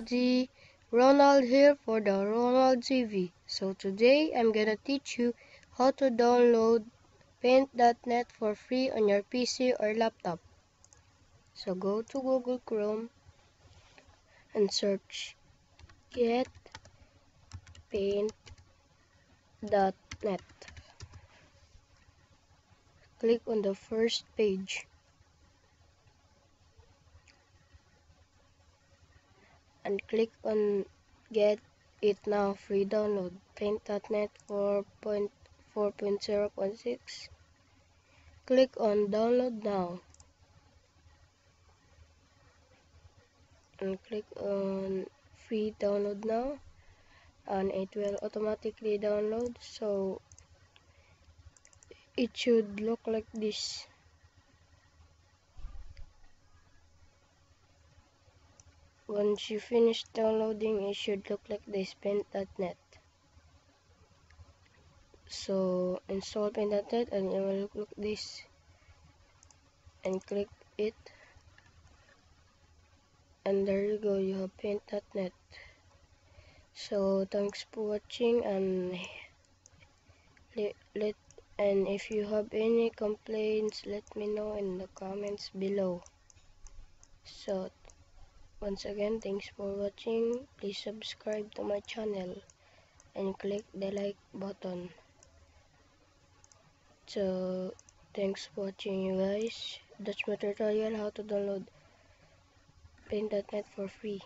everybody, Ronald here for the Ronald TV. So today I'm gonna teach you how to download Paint.net for free on your PC or laptop. So go to Google Chrome and search Get Paint.net. Click on the first page and click on Get It Now free download Paint.net 4.0.6. Click on Download Now and click on Free Download Now, and it will automatically download. So it should look like this. Once you finish downloading, it should look like this, Paint.net. So install Paint.net and it will look like this, and click it, and there you go, you have Paint.net. So thanks for watching, and if you have any complaints, let me know in the comments below. So once again, thanks for watching. Please subscribe to my channel and click the like button. So thanks for watching, you guys. That's my tutorial how to download Paint.net for free.